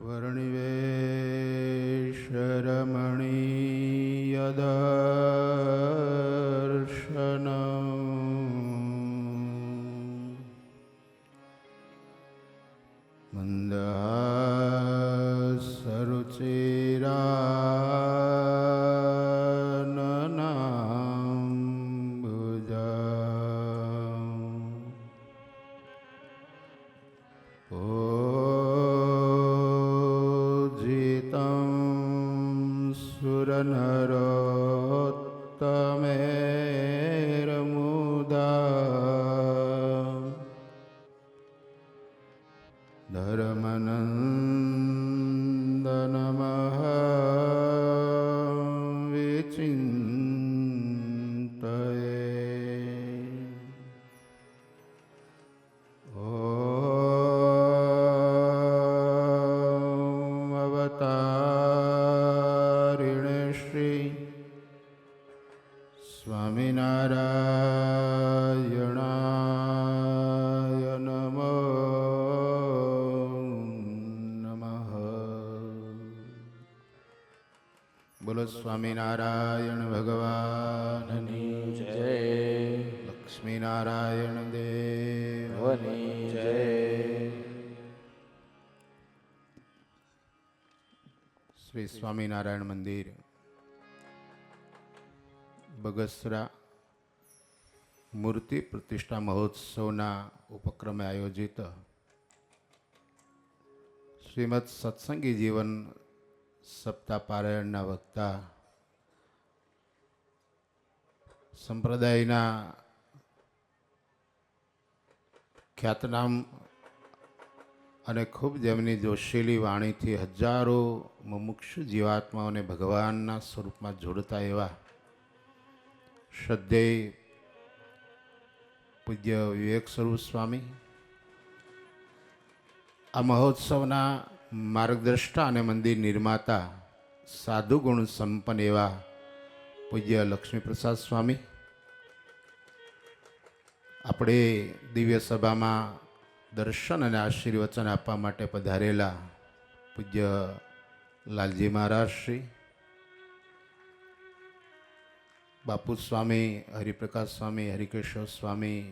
वर्णिवेशरमणीयदर्शनम् मन्दहासरुचिराननाम्बुजा पूजितं सुरनरोत्तमेर्मुदा धर्मनन्दनमः विचिन्तये। ॐ अवतारिणे श्री स्वामिनारायणाय नमो नमः। बोलो स्वामिनारायण भगवाननी जय। लक्ष्मीनारायण देवनी जय। श्री स्वामिनारायण मंदिर बगसरा मूर्ति प्रतिष्ठा महोत्सवना उपक्रमे आयोजित श्रीमद सत्संगी जीवन सप्ताह पारायणना वक्ता संप्रदायना ख्यातनाम અને ખૂબ જેમની જોશીલી વાણીથી હજારો મુમુક્ષુ જીવાત્માઓને ભગવાનના સ્વરૂપમાં જોડતા એવા શ્રદ્ધેય પૂજ્ય વિવેક સ્વરૂપ સ્વામી, આ મહોત્સવના માર્ગદ્રષ્ટા અને મંદિર નિર્માતા સાધુ ગુણ સંપન્ન એવા પૂજ્ય લક્ષ્મીપ્રસાદ સ્વામી, આપણે દિવ્ય સભામાં દર્શન અને આશીર્વચન આપવા માટે પધારેલા પૂજ્ય લાલજી મહારાજ શ્રી, બાપુ સ્વામી, હરિપ્રકાશ સ્વામી, હરિકેશવ સ્વામી,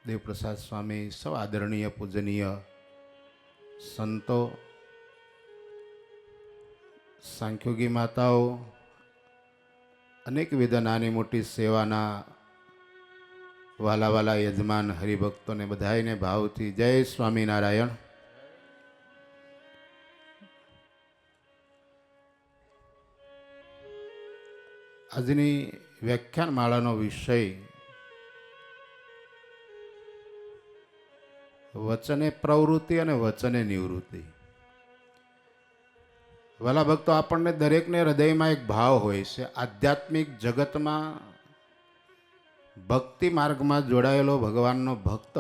દેવપ્રસાદ સ્વામી, સૌ આદરણીય પૂજનીય સંતો, સાંખ્યોગી માતાઓ, અનેકવિધ નાની મોટી સેવાના વાલા વાલા યજમાન હરિભક્તોને બધાઈને ભાવથી જય સ્વામિનારાયણ. આજની વ્યાખ્યાનમાળાનો વિષય વચને પ્રવૃત્તિ અને વચને નિવૃત્તિ. વાલા ભક્તો, આપણને દરેકને હૃદયમાં એક ભાવ હોય છે. આધ્યાત્મિક જગતમાં ભક્તિ માર્ગમાં જોડાયેલો ભગવાનનો ભક્ત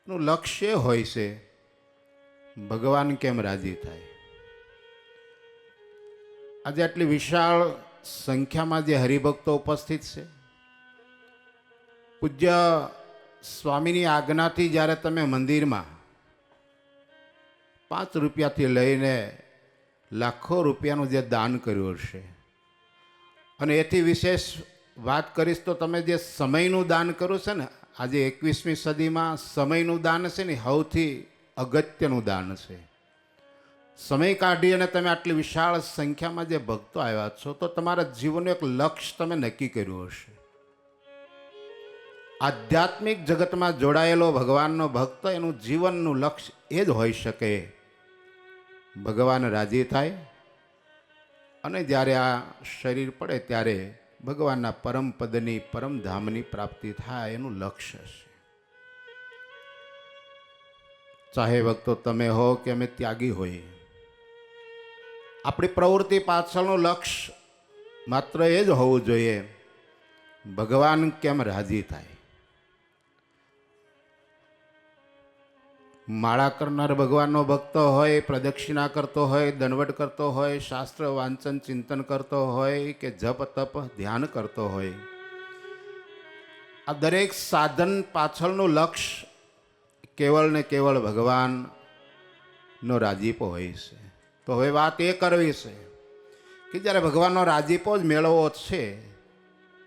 નું લક્ષ્ય હોય છે ભગવાન કેમ રાજી થાય. આજે આટલી વિશાળ સંખ્યામાં જે હરિભક્તો ઉપસ્થિત છે, પૂજ્ય સ્વામીની આજ્ઞાથી જ્યારે તમે મંદિરમાં 5 રૂપિયાથી લઈને લાખો રૂપિયાનું જે દાન કર્યું હશે, અને એથી વિશેષ વાત કરીશ તો તમે જે સમયનું દાન કર્યું છે ને, આજે 21મી સદીમાં સમયનું દાન છે ને સૌથી અગત્યનું દાન છે. સમય કાઢી અને તમે આટલી વિશાળ સંખ્યામાં જે ભક્તો આવ્યા છો, તો તમારા જીવનનું એક લક્ષ્ય તમે નક્કી કર્યું હશે. આધ્યાત્મિક જગતમાં જોડાયેલો ભગવાનનો ભક્ત, એનું જીવનનું લક્ષ્ય એ જ હોઈ શકે ભગવાન રાજી થાય અને જ્યારે આ શરીર પડે ત્યારે ભગવાનના પરમ પદની, પરમધામની પ્રાપ્તિ થાય, એનું લક્ષ્ય છે. ચાહે ભક્તો તમે હો કે અમે ત્યાગી હોય, આપણી પ્રવૃત્તિ પાછળનું લક્ષ્ય માત્ર એ જ હોવું જોઈએ, ભગવાન કેમ રાજી થાય. માળા કરનાર ભગવાનનો ભક્ત હોય, પ્રદક્ષિણા કરતો હોય, દંડવટ કરતો હોય, શાસ્ત્ર વાંચન ચિંતન કરતો હોય કે જપ તપ ધ્યાન કરતો હોય, આ દરેક સાધન પાછળનું લક્ષ્ય કેવળ ને કેવળ ભગવાનનો રાજીપો હોય છે. તો હવે વાત એ કરવી છે કે જ્યારે ભગવાનનો રાજીપો જ મેળવવો છે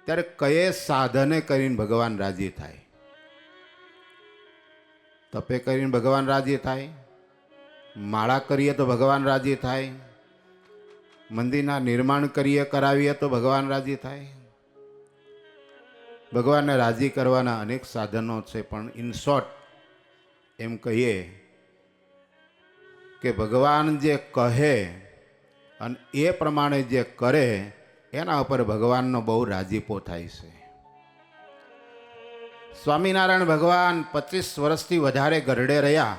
ત્યારે કયે સાધને કરીને ભગવાન રાજી થાય? તપે કરીને ભગવાન રાજી થાય, માળા કરીએ તો ભગવાન રાજી થાય, મંદિરના નિર્માણ કરીએ કરાવીએ તો ભગવાન રાજી થાય. ભગવાનને રાજી કરવાના અનેક સાધનો છે, પણ ઇન શોર્ટ એમ કહીએ કે ભગવાન જે કહે અને એ પ્રમાણે જે કરે એના ઉપર ભગવાનનો બહુ રાજીપો થાય છે. સ્વામિનારાયણ ભગવાન 25 વર્ષથી વધારે ગરડે રહ્યા.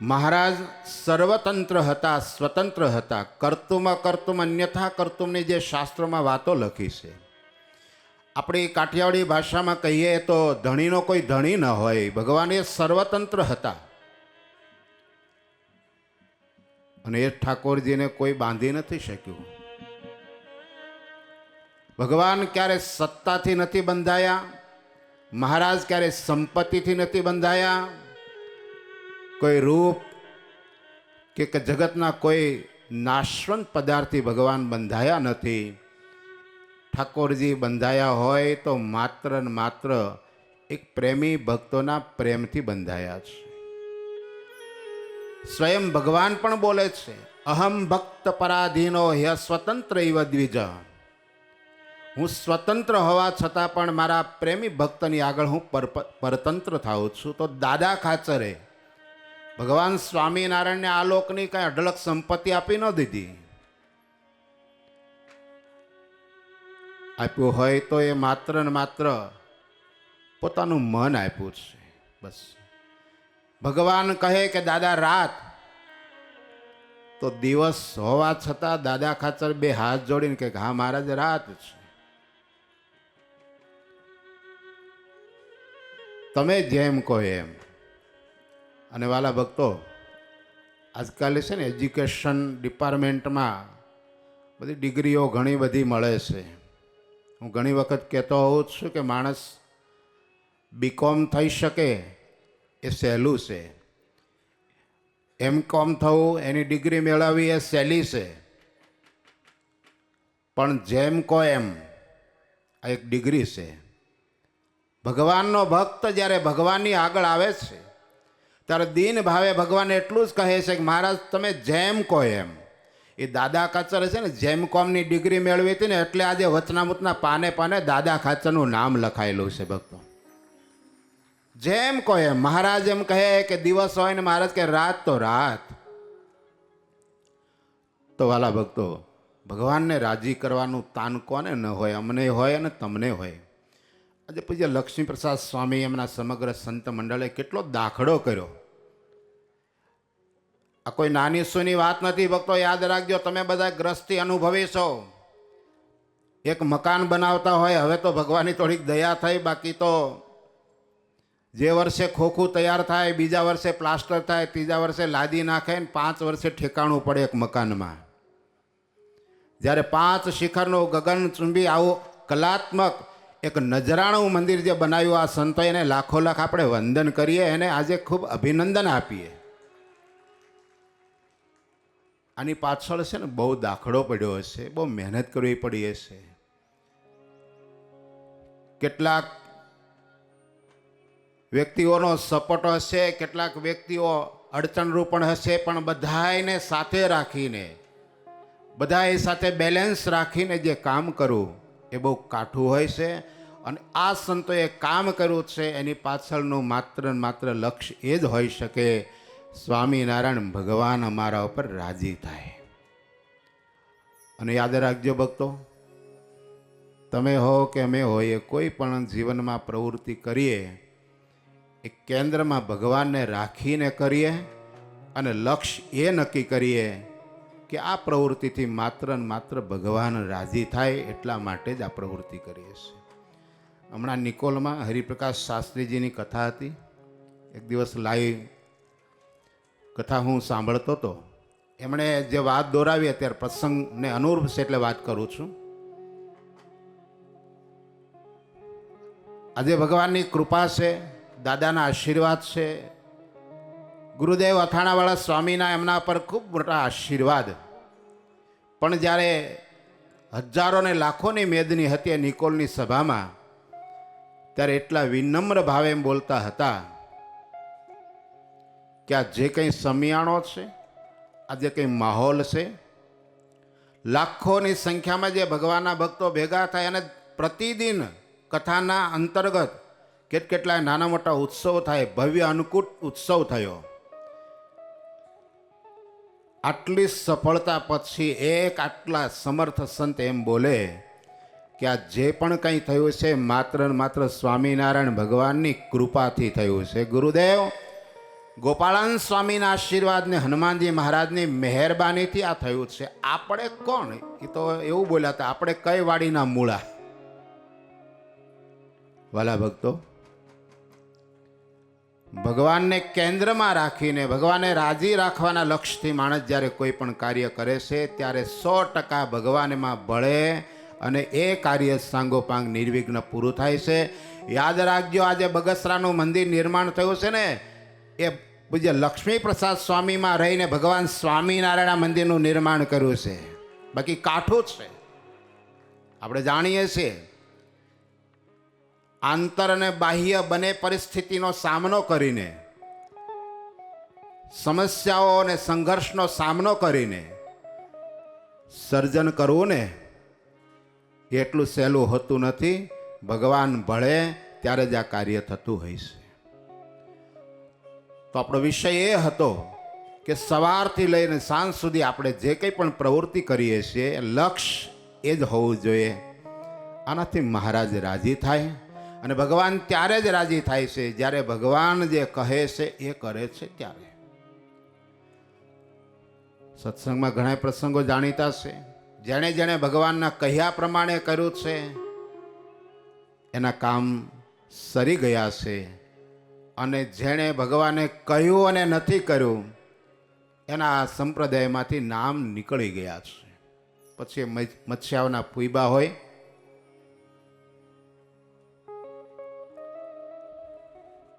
મહારાજ સર્વતંત્ર હતા, સ્વતંત્ર હતા. કર્તુમ અકર્તુમ અન્યથા કર્તુમની જે શાસ્ત્રોમાં વાતો લખી છે, આપણી કાઠિયાવાડી ભાષામાં કહીએ તો ધણીનો કોઈ ધણી ન હોય. ભગવાન એ સર્વતંત્ર હતા અને એ ઠાકોરજીને કોઈ બાંધી નથી શક્યું. ભગવાન ક્યારે સત્તાથી નથી બંધાયા, મહારાજ ક્યારે સંપત્તિથી નથી બંધાયા, કોઈ રૂપ કે જગતના કોઈ નાશવંત પદાર્થથી ભગવાન બંધાયા નથી. ઠાકોરજી બંધાયા હોય તો માત્ર ને માત્ર એક પ્રેમી ભક્તોના પ્રેમથી બંધાયા છે. સ્વયં ભગવાન પણ બોલે છે, અહમ ભક્ત પરાધીનો હ્ય સ્વતંત્ર ઇવ દ્વિજ. હું સ્વતંત્ર હોવા છતાં પણ મારા પ્રેમી ભક્તની આગળ હું પરતંત્ર થાઉં છું. તો દાદા ખાચરે ભગવાન સ્વામિનારાયણને આ લોકની કઈ અઢળક સંપત્તિ આપી ન દીધી. આપ્યું હોય તો એ માત્ર ને માત્ર પોતાનું મન આપ્યું છે, બસ. ભગવાન કહે કે દાદા રાત, તો દિવસ હોવા છતાં દાદા ખાચર બે હાથ જોડીને કહે હા મહારાજ રાત છે. તમે જેમ કહો એમ. અને વાલા ભક્તો, આજકાલ છે ને એજ્યુકેશન ડિપાર્ટમેન્ટમાં બધી ડિગ્રીઓ ઘણી બધી મળે છે. હું ઘણી વખત કહેતો હોઉં છું કે માણસ બીકોમ થઈ શકે એ સહેલું છે, એમ.કોમ થવું, એની ડિગ્રી મેળવવી એ સહેલી છે, પણ જેમ કહો એમ આ એક ડિગ્રી છે. ભગવાનનો ભક્ત જ્યારે ભગવાનની આગળ આવે છે ત્યારે દીન ભાવે ભગવાન એટલું જ કહે છે કે મહારાજ તમે જેમ કહો એમ. એ દાદા ખાચર છે ને જેમ કોમની ડિગ્રી મેળવી હતી ને એટલે આજે વચનામૃતના પાને પાને દાદા ખાચરનું નામ લખાયેલું છે. ભક્તો જેમ કહો એમ. મહારાજ એમ કહે કે દિવસ હોય ને મહારાજ કે રાત તો રાત. તો વાલા ભક્તો, ભગવાનને રાજી કરવાનું તાન કોને ન હોય? અમને હોય અને તમને હોય. આજે પૂજ્ય લક્ષ્મીપ્રસાદ સ્વામી એમના સમગ્ર સંત મંડળે કેટલો દાખલો કર્યો. આ કોઈ નાની સૂની વાત નથી ભક્તો, યાદ રાખજો. તમે બધા ગ્રસ્તી અનુભવી છો. એક મકાન બનાવતા હોય, હવે તો ભગવાનની થોડીક દયા થઈ, બાકી તો જે વર્ષે ખોખું તૈયાર થાય, બીજા વર્ષે પ્લાસ્ટર થાય, ત્રીજા વર્ષે લાદી નાખે ને 5 વર્ષે ઠેકાણું પડે એક મકાનમાં. જ્યારે 5 શિખરનું ગગનચુંબી આવું કલાત્મક એક નજરાણું મંદિર જે બનાવ્યું આ સંતો, એને લાખો લાખ આપણે વંદન કરીએ, એને આજે ખૂબ અભિનંદન આપીએ. આની પાછળ છે ને બહુ દાખલો પડ્યો હશે, બહુ મહેનત કરવી પડી હશે. કેટલાક વ્યક્તિઓનો સપોર્ટ હશે, કેટલાક વ્યક્તિઓ અડચણરૂપ પણ હશે, પણ બધાને સાથે રાખીને, બધા સાથે બેલેન્સ રાખીને જે કામ કરવું એ બહુ કાઠું હોય છે. અને આ સંતોએ કામ કર્યું છે એની પાછળનું માત્ર માત્ર લક્ષ્ય એ જ હોઈ શકે, સ્વામિનારાયણ ભગવાન અમારા ઉપર રાજી થાય. અને યાદ રાખજો ભક્તો, તમે હો કે અમે હોઈએ, કોઈ પણ જીવનમાં પ્રવૃત્તિ કરીએ એ કેન્દ્રમાં ભગવાનને રાખીને કરીએ અને લક્ષ્ય એ નક્કી કરીએ કે આ પ્રવૃત્તિથી માત્ર ને માત્ર ભગવાન રાજી થાય એટલા માટે જ આ પ્રવૃત્તિ કરીએ છીએ. હમણાં નિકોલમાં હરિપ્રકાશ શાસ્ત્રીજીની કથા હતી. એક દિવસ લાઈવ કથા હું સાંભળતો હતો. એમણે જે વાત દોરાવી, અત્યારે પ્રસંગને અનુરૂપ છે એટલે વાત કરું છું. આજે ભગવાનની કૃપા છે, દાદાના આશીર્વાદ છે, ગુરુદેવ અથાણાવાળા સ્વામીના એમના પર ખૂબ મોટા આશીર્વાદ. પણ જ્યારે હજારો ને લાખોની મેદની હતી નિકોલની સભામાં, ત્યારે એટલા વિનમ્ર ભાવે એમ બોલતા હતા કે આ જે કંઈ સમિયાણો છે, આ જે કંઈ માહોલ છે, લાખોની સંખ્યામાં જે ભગવાનના ભક્તો ભેગા થાય અને પ્રતિદિન કથાના અંતર્ગત કેટલાય નાના મોટા ઉત્સવ થાય, ભવ્ય અન્નકૂટ ઉત્સવ થયો. આટલી સફળતા પછી એક આટલા સમર્થ સંત એમ બોલે કે આ જે પણ કંઈ થયું છે માત્ર ને માત્ર સ્વામિનારાયણ ભગવાનની કૃપાથી થયું છે. ગુરુદેવ ગોપાળાન સ્વામીના આશીર્વાદ ને હનુમાનજી મહારાજની મહેરબાનીથી આ થયું છે. આપણે કોણ? એ તો એવું બોલ્યા હતા, આપણે કઈ વાડીના મૂળા. વાલા ભક્તો, ભગવાનને કેન્દ્રમાં રાખીને ભગવાનને રાજી રાખવાના લક્ષ્યથી માણસ જ્યારે કોઈ પણ કાર્ય કરે છે ત્યારે 100% ભગવાનમાં ભળે અને એ કાર્ય સાંગોપાંગ નિર્વિઘ્ન પૂરું થાય છે. યાદ રાખજો, આજે બગસરાનું મંદિર નિર્માણ થયું છે ને, એ પૂજ્ય લક્ષ્મી પ્રસાદ સ્વામીમાં રહીને ભગવાન સ્વામિનારાયણ મંદિરનું નિર્માણ કર્યું છે. બાકી કાઠું જ છે. આપણે જાણીએ છીએ આંતર અને બાહ્ય બંને પરિસ્થિતિનો સામનો કરીને, સમસ્યાઓ અને સંઘર્ષનો સામનો કરીને સર્જન કરવું ને એટલું સહેલું હોતું નથી. ભગવાન ભળે ત્યારે જ આ કાર્ય થતું હોય છે. તો આપણો વિષય એ હતો કે સવારથી લઈને સાંજ સુધી આપણે જે કંઈ પણ પ્રવૃત્તિ કરીએ છીએ લક્ષ્ય એ જ હોવું જોઈએ. આનાથી મહારાજ રાજી થાય. અને ભગવાન ત્યારે જ રાજી થાય છે જ્યારે ભગવાન જે કહે છે એ કરે છે ત્યારે. સત્સંગમાં ઘણા પ્રસંગો જાણીતા છે. જેણે જેણે ભગવાનના કહ્યા પ્રમાણે કર્યું છે એના કામ સરી ગયા છે, અને જેણે ભગવાને કહ્યું અને નથી કર્યું એના સંપ્રદાયમાંથી નામ નીકળી ગયા છે. પછી મત્સ્યાઓના પૂયબા હોય,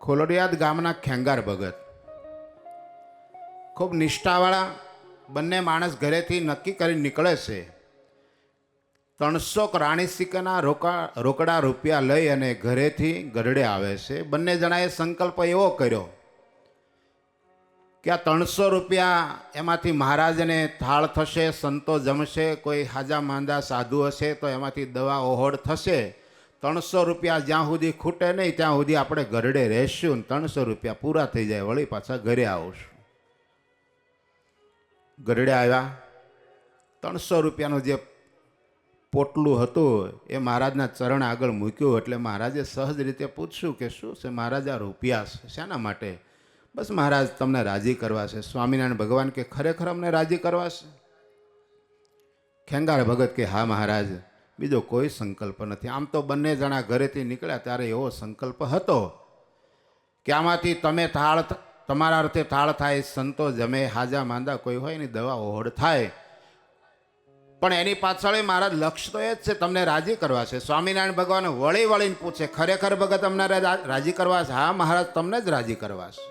ખોલડિયાદ ગામના ખેંગાર ભગત ખૂબ નિષ્ઠાવાળા બંને માણસ ઘરેથી નક્કી કરી નીકળે છે. 300 રાણી સિક્કાના રોકડા રૂપિયા લઈ અને ઘરેથી ગઢડે આવે છે. બંને જણાએ સંકલ્પ એવો કર્યો કે આ 300 રૂપિયા એમાંથી મહારાજને થાળ થશે, સંતો જમશે, કોઈ હાજા માંદા સાધુ હશે તો એમાંથી દવા ઓહોડ થશે. 300 રૂપિયા જ્યાં સુધી ખૂટે નહીં ત્યાં સુધી આપણે ગરડે રહેશું. 300 રૂપિયા પૂરા થઈ જાય વળી પાછા ઘરે આવશું. ગરડે આવ્યા. 300 રૂપિયાનું જે પોટલું હતું એ મહારાજના ચરણ આગળ મૂક્યું. એટલે મહારાજે સહજ રીતે પૂછ્યું કે શું છે મહારાજ, આ રૂપિયા છે શાના માટે? બસ મહારાજ તમને રાજી કરવા છે. સ્વામિનારાયણ ભગવાન કે ખરેખર અમને રાજી કરવા છે? ખેંગાર ભગત કે હા મહારાજ, બીજો કોઈ સંકલ્પ નથી. આમ તો બંને જણા ઘરેથી નીકળ્યા ત્યારે એવો સંકલ્પ હતો કે આમાંથી તમે તમારા અર્થે થાળ થાય, સંતો જમે, હાજા માંદા કોઈ હોય ની દવા ઓહડ થાય. પણ એની પાછળ મારા લક્ષ્ય તો એ જ છે, તમને રાજી કરવા છે. સ્વામિનારાયણ ભગવાન વળી વળીને પૂછે, ખરેખર ભગત અમને રાજી કરવા છે? હા મહારાજ, તમને જ રાજી કરવા છે.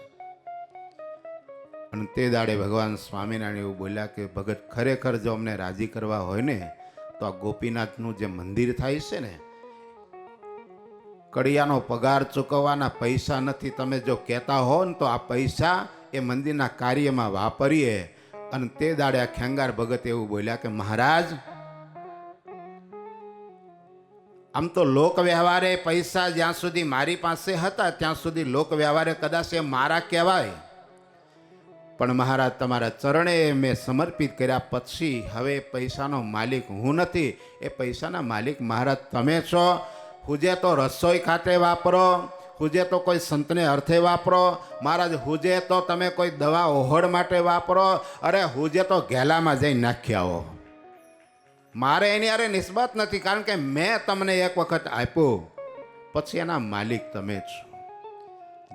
અને તે દાડે ભગવાન સ્વામિનારાયણ એવું બોલ્યા કે ભગત ખરેખર જો અમને રાજી કરવા હોય ને તો આ ગોપીનાથનું જે મંદિર થાય છે ને, કડિયાનો પગાર ચૂકવવાના પૈસા નથી. તમે જો કહેતા હો ને તો આ પૈસા એ મંદિરના કાર્યમાં વાપરીએ. અને તે દાડે આ ખેંગાર ભગત એવું બોલ્યા કે મહારાજ, આમ તો લોક વ્યવહારે પૈસા જ્યાં સુધી મારી પાસે હતા ત્યાં સુધી લોક વ્યવહારે કદાચ એ મારા કહેવાય, પણ મહારાજ તમારા ચરણે મેં સમર્પિત કર્યા પછી હવે પૈસાનો માલિક હું નથી, એ પૈસાના માલિક મહારાજ તમે છો. હુજે તો રસોઈ ખાતે વાપરો, હુજે તો કોઈ સંતને અર્થે વાપરો મહારાજ, હુજે તો તમે કોઈ દવા ઓહડ માટે વાપરો, અરે હુજે તો ઘેલામાં જઈ નાખી આવો. મારે એની અરે નિસ્બત નથી, કારણ કે મેં તમને એક વખત આપ્યું પછી એના માલિક તમે છો.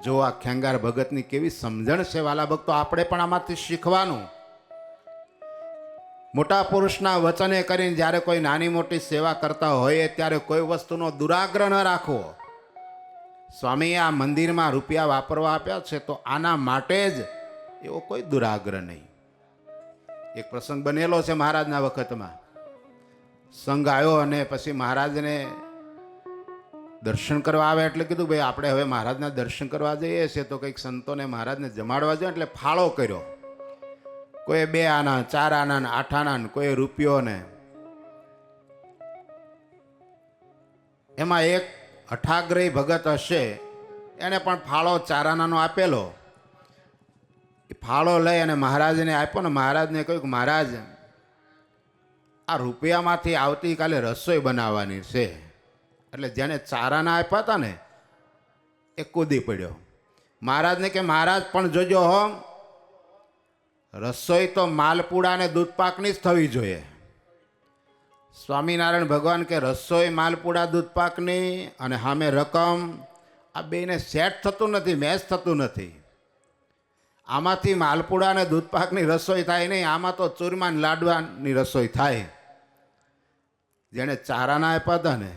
જો આ ખેંગાર ભગતની કેવી સમજણ છે વાલા ભક્તો, આપણે પણ આમાંથી શીખવાનું. મોટા પુરુષના વચને કરીને જ્યારે કોઈ નાની મોટી સેવા કરતા હોય ત્યારે કોઈ વસ્તુનો દુરાગ્રહ ન રાખવો. સ્વામીએ આ મંદિરમાં રૂપિયા વાપરવા આપ્યા છે તો આના માટે જ, એવો કોઈ દુરાગ્રહ નહીં. એક પ્રસંગ બનેલો છે મહારાજના વખતમાં. સંઘ આવ્યો અને પછી મહારાજને દર્શન કરવા આવે એટલે કીધું ભાઈ આપણે હવે મહારાજના દર્શન કરવા જઈએ છીએ તો કંઈક સંતોને મહારાજને જમાડવા જોઈએ, એટલે ફાળો કર્યો. કોઈ 2 આના, 4 આના, 8 આના, કોઈ રૂપિયો ને. એમાં એક અઠાગ્રહી ભગત હશે, એને પણ ફાળો 4 આનાનો આપેલો. એ ફાળો લઈ અને મહારાજને આપ્યો ને મહારાજને કહ્યું કે મહારાજ, આ રૂપિયામાંથી આવતીકાલે રસોઈ બનાવવાની છે. એટલે જેને 4 આના આપ્યા હતા ને એ કૂદી પડ્યો. મહારાજને કે મહારાજ પણ જોજો હો, રસોઈ તો માલપુડા ને દૂધપાકની જ થવી જોઈએ. સ્વામિનારાયણ ભગવાન કે રસોઈ માલપુડા દૂધપાકની અને સામે રકમ, આ બેને સેટ થતું નથી, મેચ થતું નથી. આમાંથી માલપુડા અને દૂધપાકની રસોઈ થાય નહીં, આમાં તો ચૂરમા ને લાડવાની રસોઈ થાય. જેણે 4 આના આપ્યા હતા ને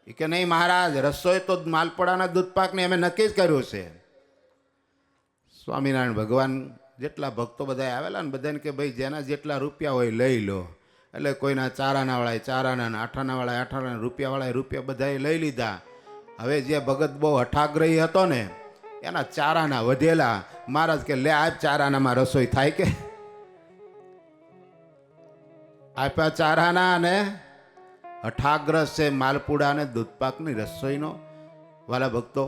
એ કે નહીં મહારાજ, રસોઈ તો માલપુડાના દૂધપાકની અમે નક્કી જ કર્યું છે. સ્વામિનારાયણ ભગવાન જેટલા ભક્તો બધા આવેલા ને બધાને કે ભાઈ જેના જેટલા રૂપિયા હોય લઈ લો. એટલે કોઈના 4 આનાવાળાએ 4 આના, 8 આનાવાળાએ 8 આના, રૂપિયાવાળાએ રૂપિયા બધાએ લઈ લીધા. હવે જે ભગત બહુ હઠાગ્રહી હતો ને એના 4 આના વધેલા. મહારાજ કે લે આપ 4 આનામાં રસોઈ થાય કે? આપ્યા 4 આના અને હઠાગ્રહ છે માલપુડા અને દૂધપાકની રસોઈનો. વાલા ભક્તો,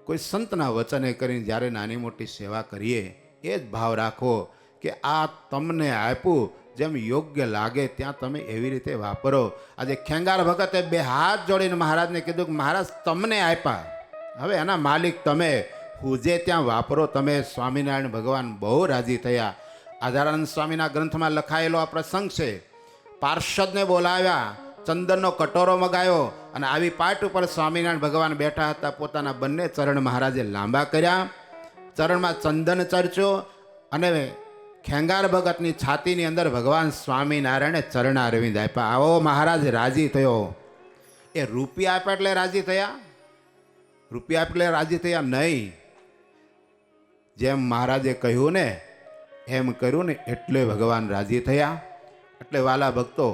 કોઈ સંતના વચને કરીને જ્યારે નાની મોટી સેવા કરીએ એ જ ભાવ રાખો કે આ તમને આપ્યું, જેમ યોગ્ય લાગે ત્યાં તમે એવી રીતે વાપરો. આજે ખેંગાર ભગતે 2 હાથ જોડીને મહારાજને કીધું કે મહારાજ તમને આપ્યા, હવે એના માલિક તમે, હુજે ત્યાં વાપરો તમે. સ્વામિનારાયણ ભગવાન બહુ રાજી થયા. આધારાનંદ સ્વામીના ગ્રંથમાં લખાયેલો આ પ્રસંગ છે. પાર્ષદને બોલાવ્યા, ચંદનનો કટોરો મગાવ્યો અને આવી પાટ ઉપર સ્વામિનારાયણ ભગવાન બેઠા હતા. પોતાના બંને ચરણ મહારાજે લાંબા કર્યા, ચરણમાં ચંદન ચર્ચ્યો અને ખેંગાર ભગતની છાતીની અંદર ભગવાન સ્વામિનારાયણે ચરણારવિંદ આપ્યા. આવો મહારાજ રાજી થયો. એ રૂપિયા આપ્યા એટલે રાજી થયા? રૂપિયા આપ્યા એટલે રાજી થયા નહીં. જેમ મહારાજે કહ્યું ને એમ કર્યું ને એટલે ભગવાન રાજી થયા. એટલે વાલા ભક્તો,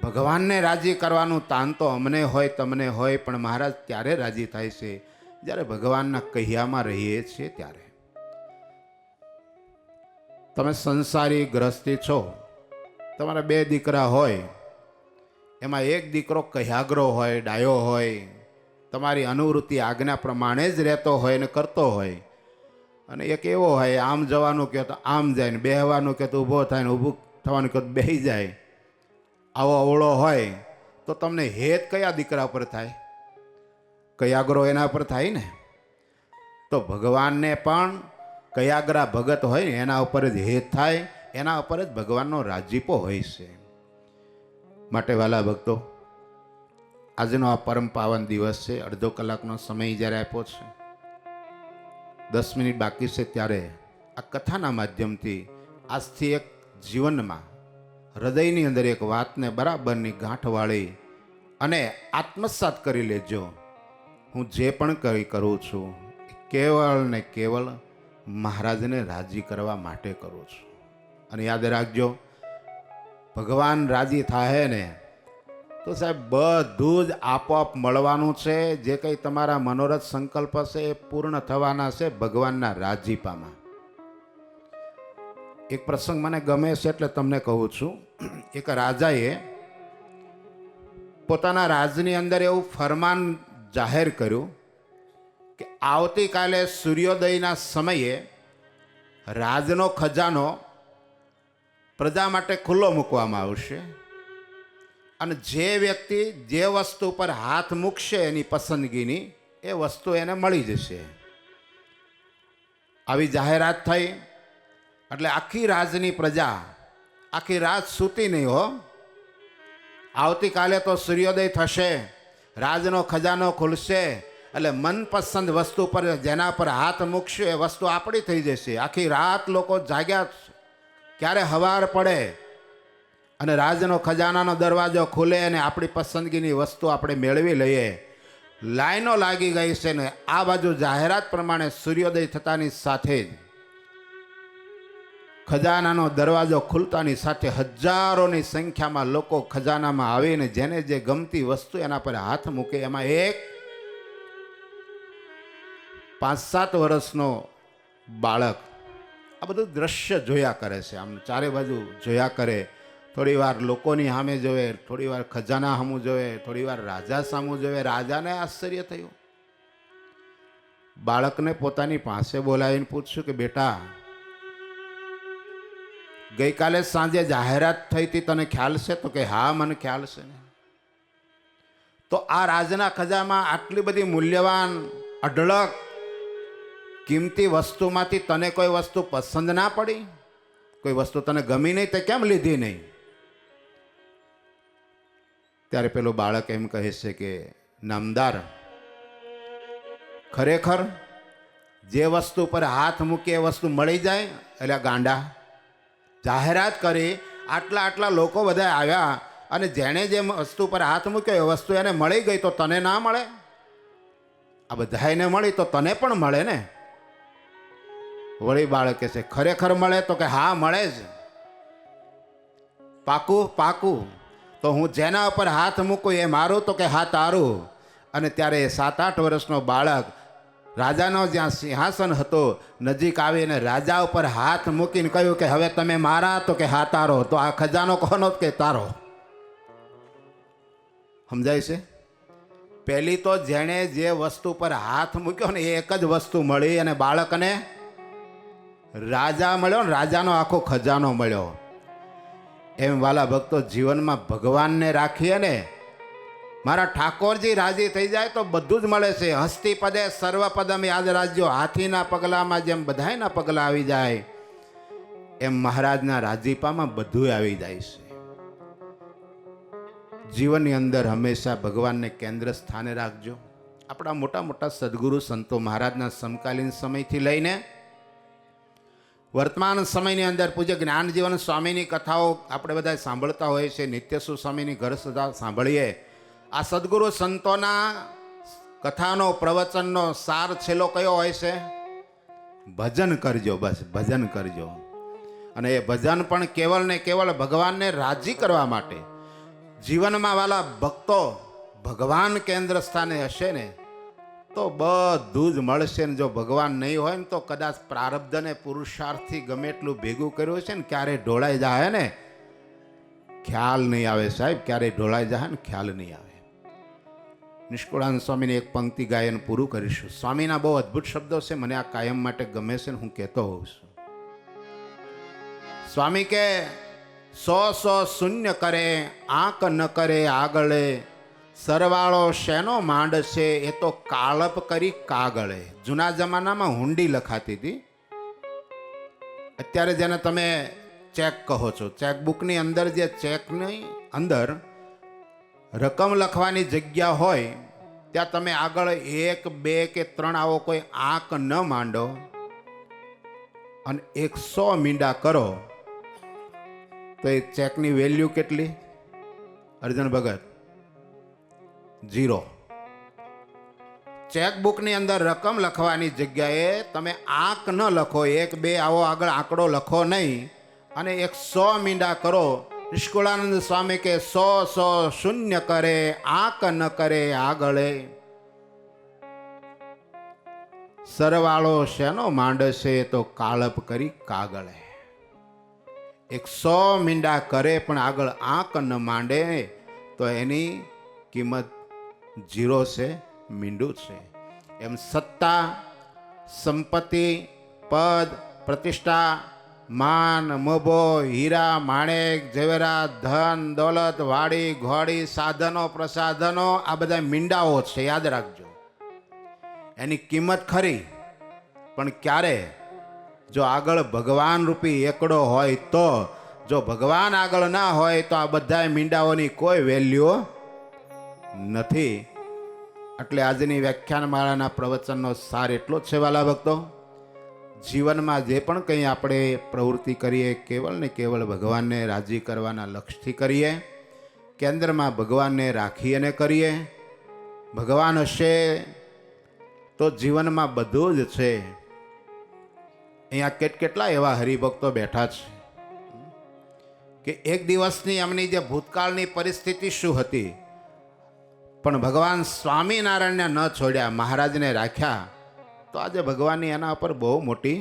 ભગવાનને રાજી કરવાનું તાન તો અમને હોય, તમને હોય, પણ મહારાજ ત્યારે રાજી થાય છે જ્યારે ભગવાનના કહ્યામાં રહીએ છીએ ત્યારે. તમે સંસારી ગ્રસ્તી છો, તમારા 2 દીકરા હોય, એમાં એક દીકરો કહ્યાગ્રો હોય, ડાયો હોય, તમારી અનુવૃત્તિ આજ્ઞા પ્રમાણે જ રહેતો હોય ને કરતો હોય, અને એક એવો હોય આમ જવાનું કહે તો આમ જાય ને બેહવાનું કહે તો ઊભો થાય ને ઊભું થવાનું કહે તો બેસી જાય. આવો અવળો હોય તો તમને હેત કયા દીકરા ઉપર થાય? કયાગ્રો એના પર થાય ને. તો ભગવાનને પણ કયાગ્રા ભગત હોય ને એના ઉપર જ હેત થાય, એના ઉપર જ ભગવાનનો રાજીપો હોય છે. માટે વાલા ભક્તો, આજનો આ પરમ પાવન દિવસ છે. અડધો કલાકનો સમય જ્યારે આપ્યો છે, 10 મિનિટ બાકી છે, ત્યારે આ કથાના માધ્યમથી આજથી એક જીવનમાં હૃદયની અંદર એક વાતને બરાબરની ગાંઠ વાળી અને આત્મસાત કરી લેજો. હું જે પણ કરું છું કેવળ ને કેવળ મહારાજને રાજી કરવા માટે કરું છું. અને યાદ રાખજો, ભગવાન રાજી થાય ને તો સાહેબ બધું જ આપોઆપ મળવાનું છે. જે કંઈ તમારા મનોરથ સંકલ્પ છે એ પૂર્ણ થવાના છે ભગવાનના રાજીપામાં. એક પ્રસંગ મને ગમે છે એટલે તમને કહું છું. એક રાજાએ પોતાના રાજની અંદર એવું ફરમાન જાહેર કર્યું કે આવતીકાલે સૂર્યોદયના સમયે રાજનો ખજાનો પ્રજા માટે ખુલ્લો મૂકવામાં આવશે અને જે વ્યક્તિ જે વસ્તુ પર હાથ મૂકશે એની પસંદગીની એ વસ્તુ એને મળી જશે. આવી જાહેરાત થઈ એટલે આખી રાજની પ્રજા આખી રાત સૂતી નહીં હો. આવતીકાલે તો સૂર્યોદય થશે, રાજનો ખજાનો ખુલશે, એટલે મનપસંદ વસ્તુ પર જેના પર હાથ મૂકશે એ વસ્તુ આપણી થઈ જશે. આખી રાત લોકો જાગ્યા, ક્યારે હવાર પડે અને રાજનો ખજાનાનો દરવાજો ખુલે અને આપણી પસંદગીની વસ્તુ આપણે મેળવી લઈએ. લાઈનો લાગી ગઈ છે ને આ બાજુ જાહેરાત પ્રમાણે સૂર્યોદય થતાની સાથે જ ખજાનાનો દરવાજો ખુલતાની સાથે હજારોની સંખ્યામાં લોકો ખજાનામાં આવીને જેને જે ગમતી વસ્તુ એના પર હાથ મૂકે. એમાં એક 5-7 વર્ષનો બાળક આ બધું દ્રશ્ય જોયા કરે છે. આમ ચારે બાજુ જોયા કરે. થોડી વાર લોકોની સામે જોવે, થોડી વાર ખજાના સામું જોવે, થોડી વાર રાજા સામું જોવે. રાજાને આશ્ચર્ય થયું. બાળકને પોતાની પાસે બોલાવીને પૂછ્યું કે બેટા, ગઈકાલે સાંજે જાહેરાત થઈ હતી, તને ખ્યાલ છે? તો કે હા, મને ખ્યાલ છે ને. તો આ રાજના ખજામાં આટલી બધી મૂલ્યવાન અઢળક કિંમતી વસ્તુમાંથી તને કોઈ વસ્તુ પસંદ ના પડી? કોઈ વસ્તુ તને ગમી નહીં તે કેમ લીધી નહીં? ત્યારે પેલું બાળક એમ કહે છે કે નામદાર, ખરેખર જે વસ્તુ પર હાથ મૂકે એ વસ્તુ મળી જાય? એટલે ગાંડા, જાહેરાત કરી, આટલા લોકો બધા આવ્યા અને જેણે જે વસ્તુ પર હાથ મૂક્યો એ વસ્તુ એને મળી ગઈ તો તને ના મળે? આ બધાને મળી તો તને પણ મળે ને? વળી બાળક કહે છે ખરેખર મળે? તો કે હા, મળે જ. પાકું? પાકું. તો હું જેના ઉપર હાથ મૂકું એ મારું? તો કે હા, તારું. અને ત્યારે 7-8 વર્ષનો બાળક રાજાનો જ્યાં સિંહાસન હતો નજીક આવીને રાજા ઉપર હાથ મૂકીને કહ્યું કે હવે તમે મારા? તો કે હા, તારો. તો આ ખજાનો કોનો? કે તારો. સમજાય છે? પહેલી તો જેણે જે વસ્તુ પર હાથ મૂક્યો ને એ એક જ વસ્તુ મળી અને બાળકને રાજા મળ્યો ને રાજાનો આખો ખજાનો મળ્યો. એમ વાલા ભક્તો, જીવનમાં ભગવાનને રાખીએ ને, મારા ઠાકોરજી રાજી થઈ જાય તો બધું જ મળે છે. હસ્તી પદે સર્વ પદમ યાદ રાજ્યો. હાથીના પગલામાં જેમ બધાયના પગલા આવી જાય એમ મહારાજના રાજીપામાં બધું આવી જાય છે. જીવનની અંદર હંમેશા ભગવાનને કેન્દ્ર સ્થાને રાખજો. આપણા મોટા મોટા સદગુરુ સંતો મહારાજના સમકાલીન સમયથી લઈને વર્તમાન સમયની અંદર પૂજ્ય જ્ઞાનજીવન સ્વામીની કથાઓ આપણે બધા સાંભળતા હોઈએ છીએ. નિત્યસુ સ્વામીની ઘર સદા સાંભળીએ. આ સદગુરુ સંતોના કથાનો પ્રવચનનો સાર છેલ્લો કયો હોય છે? ભજન કરજો. બસ ભજન કરજો. અને એ ભજન પણ કેવળ ને કેવળ ભગવાનને રાજી કરવા માટે. જીવનમાં વાલા ભક્તો ભગવાન કેન્દ્ર સ્થાને હશે ને તો બધું જ મળશે. ને જો ભગવાન નહીં હોય ને તો કદાચ પ્રારબ્ધને પુરુષાર્થથી ગમે એટલું ભેગું કર્યું છે ને ક્યારે ઢોળાઈ જાય ને ખ્યાલ નહીં આવે. સાહેબ, ક્યારે ઢોળાઈ જાય ને ખ્યાલ નહીં આવે. નિષ્કુળાનંદ સ્વામીની એક પંક્તિ ગાયન પૂરું કરીશું. સ્વામીના બહુ અદ્ભુત શબ્દો છે, મને આ કાયમ માટે ગમે છે ને હું કહેતો હોઉં છું. સ્વામી કે 100 શૂન્ય કરે, આંક ન કરે આગળે, સરવાળો શેનો માંડ છે એ તો કાળપ કરી કાગળે. જૂના જમાનામાં હુંડી લખાતી હતી. અત્યારે જેને તમે ચેક કહો છો, ચેકબુકની અંદર જે ચેકની અંદર રકમ લખવાની જગ્યા હોય ત્યાં તમે આગળ 1, 2 કે 3 આવો કોઈ આંક ન માંડો અને 100 મીંડા કરો તો એ ચેકની વેલ્યુ કેટલી? અર્જુન ભગત 0. ચેકબુકની અંદર રકમ લખવાની જગ્યાએ તમે આંક ન લખો, 1, 2 આવો આગળ આંકડો લખો નહીં અને 100 મીંડા કરો. નિષ્કુળાનંદ સ્વામી કે 100 શૂન્ય કરે, આંક ન કરે આગળે, સરવાળો શેનો માંડ છે તો કાળપ કરી કાગળે. 100 મીંડા કરે પણ આગળ આંક ન માંડે તો એની કિંમત 0 છે, મીંડું છે. એમ સત્તા, સંપત્તિ, પદ, પ્રતિષ્ઠા, માન, મોભો, હીરા, માણેક, ઝવેરાત, ધન, દોલત, વાડી, ઘોડી, સાધનો, પ્રસાધનો આ બધા મીંડાઓ છે. યાદ રાખજો. એની કિંમત ખરી પણ ક્યારે? જો આગળ ભગવાન રૂપી એકડો હોય તો. જો ભગવાન આગળ ના હોય તો આ બધા મીંડાઓની કોઈ વેલ્યુ નથી. એટલે આજની વ્યાખ્યાનમાળાના પ્રવચનનો સાર એટલો જ છે વાલા ભક્તો, જીવનમાં જે પણ કંઈ આપણે પ્રવૃત્તિ કરીએ કેવળ ને કેવળ ભગવાનને રાજી કરવાના લક્ષ્યથી કરીએ. કેન્દ્રમાં ભગવાનને રાખી અને કરીએ. ભગવાન હશે તો જીવનમાં બધું જ છે. અહીંયા કેટલા એવા હરિભક્તો બેઠા છે કે એક દિવસની એમની જે ભૂતકાળની પરિસ્થિતિ શું હતી, પણ ભગવાન સ્વામિનારાયણને ન છોડ્યા, મહારાજને રાખ્યા, તો આજે ભગવાનની એના ઉપર બહુ મોટી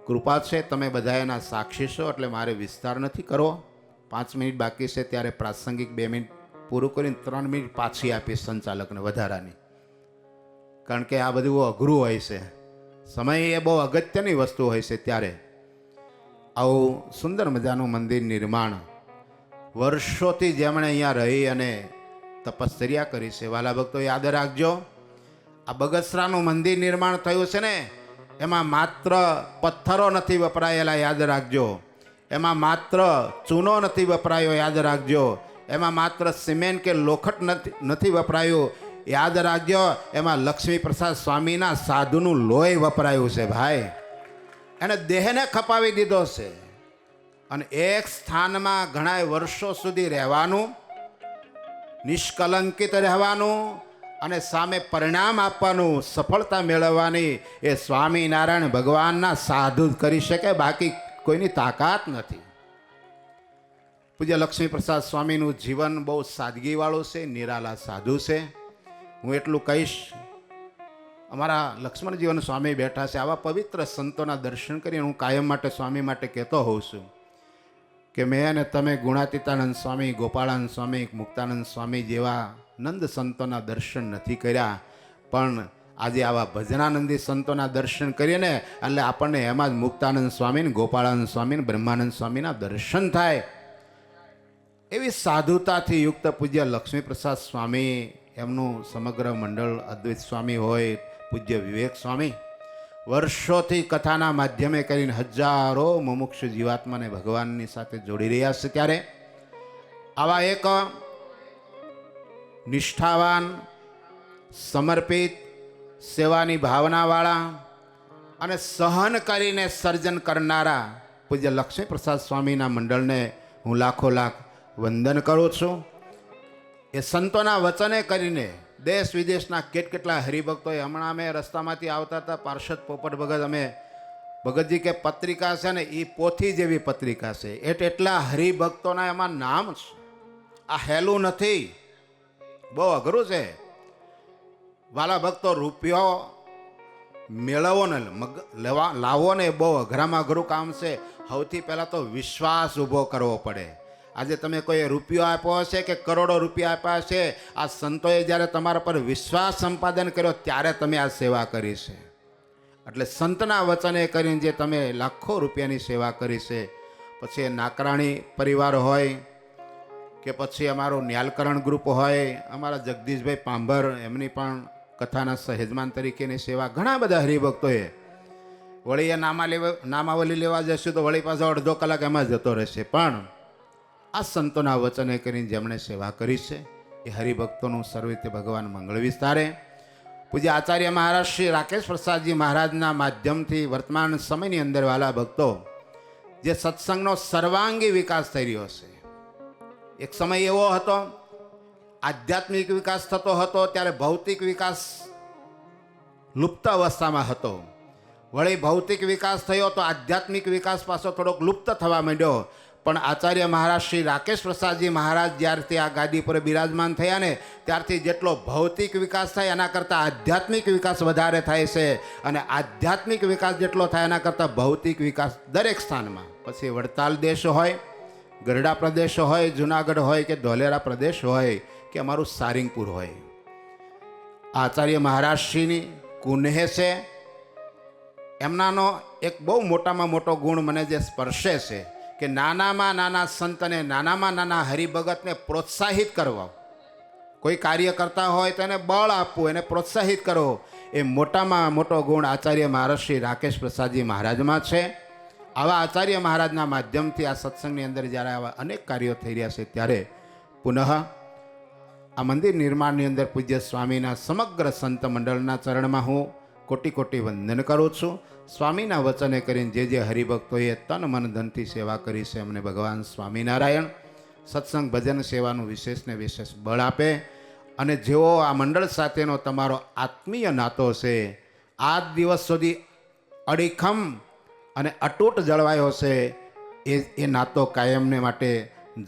કૃપા છે. તમે બધા એના સાક્ષી છો, એટલે મારે વિસ્તાર નથી કરવો. 5 મિનિટ બાકી છે ત્યારે પ્રાસંગિક 2 મિનિટ પૂરું કરીને 3 મિનિટ પાછી આપીશ સંચાલકને વધારાની, કારણ કે આ બધું બહુ અઘરું હોય છે. સમય એ બહુ અગત્યની વસ્તુ હોય છે. ત્યારે આવું સુંદર મજાનું મંદિર નિર્માણ વર્ષોથી જેમણે અહીંયા રહી અને તપશ્ચર્યા કરી છે, વાલા ભક્તો યાદ રાખજો, આ બગસરાનું મંદિર નિર્માણ થયું છે ને, એમાં માત્ર પથ્થરો નથી વપરાયેલા, યાદ રાખજો. એમાં માત્ર ચૂનો નથી વપરાયો, યાદ રાખજો. એમાં માત્ર સિમેન્ટ કે લોખંડ નથી વપરાયું, યાદ રાખજો. એમાં લક્ષ્મી પ્રસાદ સ્વામીના સાધુનું લોહી વપરાયું છે ભાઈ. એને દેહને ખપાવી દીધો છે. અને એક સ્થાનમાં ઘણા વર્ષો સુધી રહેવાનું, નિષ્કલંકિત રહેવાનું અને સામે પરિણામ આપવાનું, સફળતા મેળવવાની એ સ્વામિનારાયણ ભગવાનના સાધુ જ કરી શકે, બાકી કોઈની તાકાત નથી. પૂજ્ય લક્ષ્મી પ્રસાદ સ્વામીનું જીવન બહુ સાદગીવાળું છે, નિરાલા સાધુ છે. હું એટલું કહીશ, અમારા લક્ષ્મણજીવન સ્વામી બેઠા છે, આવા પવિત્ર સંતોના દર્શન કરીને હું કાયમ માટે સ્વામી માટે કહેતો હોઉં છું કે મેં અને તમે ગુણાતીતાનંદ સ્વામી, ગોપાળાનંદ સ્વામી, મુક્તાનંદ સ્વામી જેવા નંદ સંતોના દર્શન નથી કર્યા, પણ આજે આવા ભજનાનંદી સંતોના દર્શન કરીએ ને એટલે આપણને એમાં જ મુક્તાનંદ સ્વામી, ગોપાળાનંદ સ્વામી, બ્રહ્માનંદ સ્વામીના દર્શન થાય. એવી સાધુતાથી યુક્ત પૂજ્ય લક્ષ્મી પ્રસાદ સ્વામી, એમનું સમગ્ર મંડળ, અદ્વૈત સ્વામી હોય, પૂજ્ય વિવેક સ્વામી, વર્ષોથી કથાના માધ્યમે કરીને હજારો મુમુક્ષુ જીવાત્માને ભગવાનની સાથે જોડી રહ્યા છે. ત્યારે આવા એક નિષ્ઠાવાન, સમર્પિત, સેવાની ભાવનાવાળા અને સહન કરીને સર્જન કરનારા પૂજ્ય લક્ષ્મી પ્રસાદ સ્વામીના મંડળને હું લાખો લાખ વંદન કરું છું. એ સંતોના વચને કરીને દેશ વિદેશના કેટલા હરિભક્તોએ, હમણાં અમે રસ્તામાંથી આવતા હતા, પાર્ષદ પોપટ ભગત, અમે ભગતજી કે પત્રિકા છે ને એ પોથી જેવી પત્રિકા છે, એટલા હરિભક્તોના એમાં નામ છે. આ હેલું નથી, બહુ અઘરું છે. વાલા ભક્તો, રૂપિયો મેળવવો ને લાવવો ને એ બહુ અઘરામાં અઘરું કામ છે. સૌથી પહેલાં તો વિશ્વાસ ઊભો કરવો પડે. આજે તમે કોઈ રૂપિયો આપ્યો હશે કે કરોડો રૂપિયા આપ્યા હશે, આ સંતોએ જ્યારે તમારા પર વિશ્વાસ સંપાદન કર્યો ત્યારે તમે આ સેવા કરી છે. એટલે સંતના વચને કરીને જે તમે લાખો રૂપિયાની સેવા કરી છે, પછી નાકરાણી પરિવાર હોય કે પછી અમારું ન્યાલકરણ ગ્રુપ હોય, અમારા જગદીશભાઈ પાંભર, એમની પણ કથાના સહેજમાન તરીકેની સેવા, ઘણા બધા હરિભક્તોએ. વળી એ નામાવલી લેવા જશું તો વળી પાછો અડધો કલાક એમાં જતો રહેશે. પણ આ સંતોના વચને કરીને જેમણે સેવા કરી છે એ હરિભક્તોનું સર્વ રીતે ભગવાન મંગળ વિસ્તારે. પૂજ્ય આચાર્ય મહારાજ શ્રી રાકેશ પ્રસાદજી મહારાજના માધ્યમથી વર્તમાન સમયની અંદર વાલા ભક્તો જે સત્સંગનો સર્વાંગી વિકાસ થઈ રહ્યો છે. એક સમય એવો હતો, આધ્યાત્મિક વિકાસ થતો હતો ત્યારે ભૌતિક વિકાસ લુપ્ત અવસ્થામાં હતો. વળી ભૌતિક વિકાસ થયો તો આધ્યાત્મિક વિકાસ પાછો થોડોક લુપ્ત થવા માંડ્યો. પણ આચાર્ય મહારાજ શ્રી રાકેશ પ્રસાદજી મહારાજ જ્યારથી આ ગાદી પર બિરાજમાન થયા ને ત્યારથી જેટલો ભૌતિક વિકાસ થાય એના કરતાં આધ્યાત્મિક વિકાસ વધારે થાય છે. અને આધ્યાત્મિક વિકાસ જેટલો થાય એના કરતાં ભૌતિક વિકાસ દરેક સ્થાનમાં, પછી વડતાલ દેશ હોય, ગરડા પ્રદેશ હોય, જુનાગઢ હોય કે ધોલેરા પ્રદેશ હોય કે અમારું સારિંગપુર હોય, આચાર્ય મહારાજશ્રીની કુનેહ છે. એમનાનો એક બહુ મોટામાં મોટો ગુણ મને જે સ્પર્શે છે કે નાનામાં નાના સંતને, નાનામાં નાના હરિભગતને પ્રોત્સાહિત કરવા. કોઈ કાર્ય કરતા હોય તો એને બળ આપવું, એને પ્રોત્સાહિત કરવો, એ મોટામાં મોટો ગુણ આચાર્ય મહારાજ શ્રી રાકેશ પ્રસાદજી મહારાજમાં છે. આવા આચાર્ય મહારાજના માધ્યમથી આ સત્સંગની અંદર જ્યારે આવા અનેક કાર્યો થઈ રહ્યા છે ત્યારે પુનઃ આ મંદિર નિર્માણની અંદર પૂજ્ય સ્વામીના સમગ્ર સંત મંડળના ચરણમાં હું કોટી કોટી વંદન કરું છું. સ્વામીના વચને કરીને જે હરિભક્તોએ તન મન ધનથી સેવા કરી છે, અમને ભગવાન સ્વામિનારાયણ સત્સંગ ભજન સેવાનું વિશેષ ને વિશેષ બળ આપે અને જેવો આ મંડળ સાથેનો તમારો આત્મીય નાતો છે આજ દિવસ સુધી અડીખમ અને અતૂટ જળવાયો છે, એ નાતો કાયમને માટે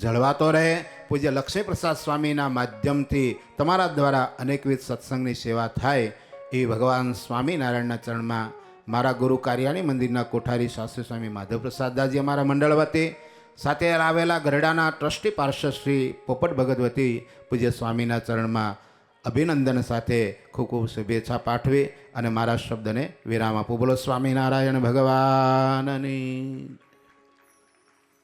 જળવાતો રહે. પૂજ્ય લક્ષ્મીપ્રસાદ સ્વામીના માધ્યમથી તમારા દ્વારા અનેકવિધ સત્સંગની સેવા થાય એ ભગવાન સ્વામિનારાયણના ચરણમાં મારા ગુરુ કાર્યાણી મંદિરના કોઠારી શાસ્ત્રી સ્વામી માધવપ્રસાદદાસજી અમારા મંડળ વતી, સાથે આવેલા ગરડાના ટ્રસ્ટી પાર્ષદ શ્રી પોપટ ભગત વતી પૂજ્ય સ્વામીના ચરણમાં અભિનંદન સાથે ખૂબ ખૂબ શુભેચ્છા પાઠવી અને મારા શબ્દને વિરામ આપું. બોલો સ્વામિનારાયણ ભગવાનની.